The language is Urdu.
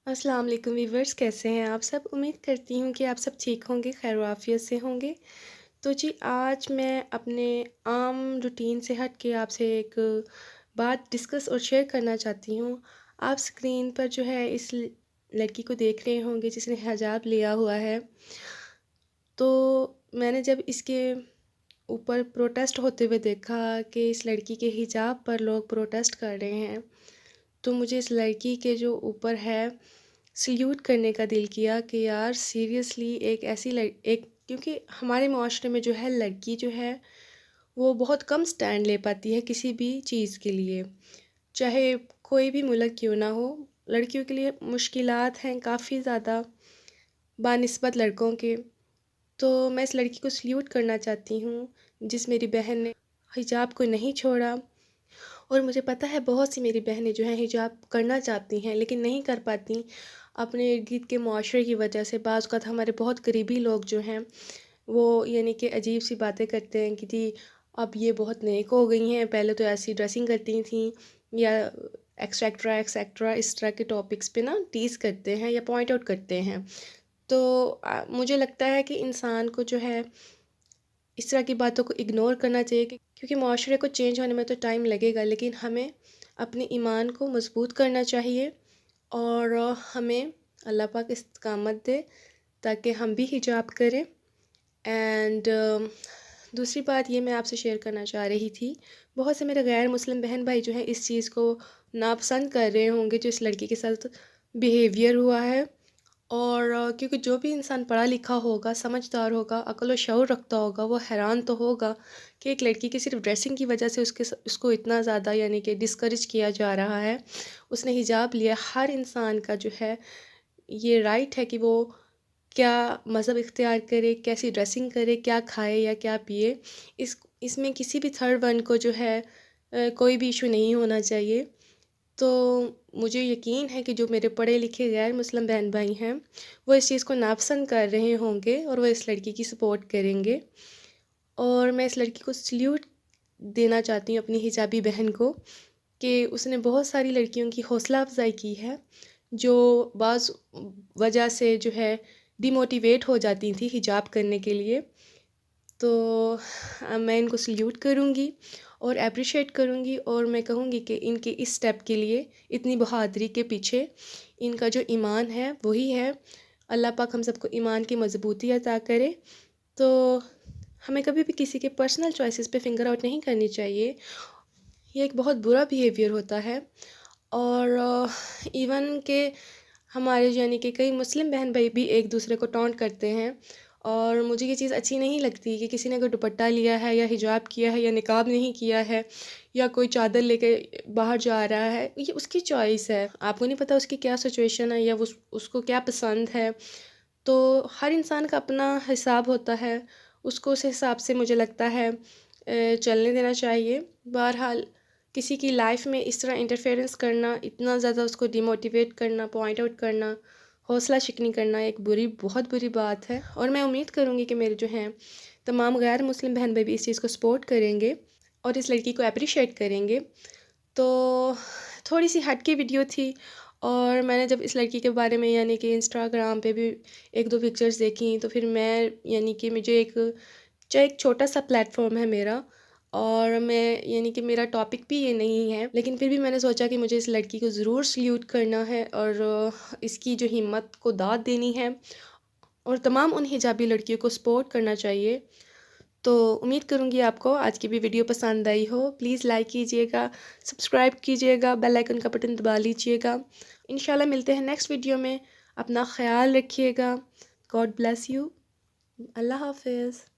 السلام علیکم ویورز، کیسے ہیں آپ سب؟ امید کرتی ہوں کہ آپ سب ٹھیک ہوں گے، خیر و عافیت سے ہوں گے۔ تو جی آج میں اپنے عام روٹین سے ہٹ کے آپ سے ایک بات ڈسکس اور شیئر کرنا چاہتی ہوں۔ آپ اسکرین پر جو ہے اس لڑکی کو دیکھ رہے ہوں گے جس نے حجاب لیا ہوا ہے۔ تو میں نے جب اس کے اوپر پروٹیسٹ ہوتے ہوئے دیکھا کہ اس لڑکی کے حجاب پر لوگ پروٹیسٹ کر رہے ہیں، تو مجھے اس لڑکی کے جو اوپر ہے سلیوٹ کرنے کا دل کیا کہ یار سیریسلی ایک ایسی ایک کیونکہ ہمارے معاشرے میں جو ہے لڑکی جو ہے وہ بہت کم سٹینڈ لے پاتی ہے کسی بھی چیز کے لیے، چاہے کوئی بھی ملک کیوں نہ ہو۔ لڑکیوں کے لیے مشکلات ہیں کافی زیادہ بنسبت لڑکوں کے۔ تو میں اس لڑکی کو سلیوٹ کرنا چاہتی ہوں جس میری بہن نے حجاب کو نہیں چھوڑا، اور مجھے پتہ ہے بہت سی میری بہنیں جو ہیں حجاب کرنا چاہتی ہیں لیکن نہیں کر پاتی اپنے ارد گرد کے معاشرے کی وجہ سے۔ بعض اوقات ہمارے بہت قریبی لوگ جو ہیں وہ یعنی کہ عجیب سی باتیں کرتے ہیں کہ جی اب یہ بہت نیک ہو گئی ہیں، پہلے تو ایسی ڈریسنگ کرتی تھیں، یا ایکسٹرا ایکسٹرا اس طرح کے ٹاپکس پہ نا ٹیز کرتے ہیں یا پوائنٹ آؤٹ کرتے ہیں۔ تو مجھے لگتا ہے کہ انسان کو جو ہے اس طرح کی باتوں کو اگنور کرنا چاہیے، کیونکہ معاشرے کو چینج ہونے میں تو ٹائم لگے گا، لیکن ہمیں اپنے ایمان کو مضبوط کرنا چاہیے اور ہمیں اللہ پاک استقامت دے تاکہ ہم بھی حجاب کریں۔ اینڈ دوسری بات یہ میں آپ سے شیئر کرنا چاہ رہی تھی، بہت سے میرے غیر مسلم بہن بھائی جو ہیں اس چیز کو ناپسند کر رہے ہوں گے جو اس لڑکی کے ساتھ بیہیویئر ہوا ہے، اور کیونکہ جو بھی انسان پڑھا لکھا ہوگا، سمجھدار ہوگا، عقل و شعور رکھتا ہوگا، وہ حیران تو ہوگا کہ ایک لڑکی کی صرف ڈریسنگ کی وجہ سے اس کو اتنا زیادہ یعنی کہ ڈسکریج کیا جا رہا ہے۔ اس نے حجاب لیا، ہر انسان کا جو ہے یہ رائٹ ہے کہ وہ کیا مذہب اختیار کرے، کیسی ڈریسنگ کرے، کیا کھائے یا کیا پیے۔ اس میں کسی بھی تھرڈ ون کو جو ہے کوئی بھی ایشو نہیں ہونا چاہیے۔ تو مجھے یقین ہے کہ جو میرے پڑھے لکھے غیر مسلم بہن بھائی ہیں وہ اس چیز کو ناپسند کر رہے ہوں گے اور وہ اس لڑکی کی سپورٹ کریں گے، اور میں اس لڑکی کو سلیوٹ دینا چاہتی ہوں اپنی حجابی بہن کو کہ اس نے بہت ساری لڑکیوں کی حوصلہ افزائی کی ہے جو بعض وجہ سے جو ہے ڈی موٹیویٹ ہو جاتی تھیں حجاب کرنے کے لیے۔ تو میں ان کو سلیوٹ کروں گی اور اپریشیٹ کروں گی، اور میں کہوں گی کہ ان کے اس سٹیپ کے لیے، اتنی بہادری کے پیچھے ان کا جو ایمان ہے وہی ہے۔ اللہ پاک ہم سب کو ایمان کی مضبوطی عطا کرے۔ تو ہمیں کبھی بھی کسی کے پرسنل چوائسیز پہ فنگر آؤٹ نہیں کرنی چاہیے، یہ ایک بہت برا بیہیویئر ہوتا ہے۔ اور ایون کہ ہمارے یعنی کہ کئی مسلم بہن بھائی بھی ایک دوسرے کو ٹونٹ کرتے ہیں، اور مجھے یہ چیز اچھی نہیں لگتی کہ کسی نے کوئی دوپٹہ لیا ہے یا حجاب کیا ہے یا نقاب نہیں کیا ہے یا کوئی چادر لے کے باہر جا رہا ہے، یہ اس کی چوائس ہے، آپ کو نہیں پتہ اس کی کیا سچویشن ہے یا اس کو کیا پسند ہے۔ تو ہر انسان کا اپنا حساب ہوتا ہے، اس کو اس حساب سے مجھے لگتا ہے چلنے دینا چاہیے۔ بہرحال کسی کی لائف میں اس طرح انٹرفیئرنس کرنا، اتنا زیادہ اس کو ڈی موٹیویٹ کرنا، پوائنٹ آؤٹ کرنا، حوصلہ شکنی کرنا ایک بہت بری بات ہے، اور میں امید کروں گی کہ میرے جو ہیں تمام غیر مسلم بہن بھائی بھی اس چیز کو سپورٹ کریں گے اور اس لڑکی کو اپریشیٹ کریں گے۔ تو تھوڑی سی ہٹ کی ویڈیو تھی، اور میں نے جب اس لڑکی کے بارے میں یعنی کہ انسٹاگرام پہ بھی ایک دو پکچرز دیکھیں تو پھر میں یعنی کہ مجھے ایک چھوٹا سا پلیٹ فارم ہے میرا، اور میں یعنی کہ میرا ٹاپک بھی یہ نہیں ہے، لیکن پھر بھی میں نے سوچا کہ مجھے اس لڑکی کو ضرور سلیوٹ کرنا ہے اور اس کی جو ہمت کو داد دینی ہے، اور تمام ان حجابی لڑکیوں کو سپورٹ کرنا چاہیے۔ تو امید کروں گی آپ کو آج کی بھی ویڈیو پسند آئی ہو، پلیز لائک کیجئے گا، سبسکرائب کیجئے گا، بیل آئیکن کا بٹن دبا لیجئے گا۔ انشاءاللہ ملتے ہیں نیکسٹ ویڈیو میں، اپنا خیال رکھیے گا۔ گاڈ بلیس یو، اللہ حافظ۔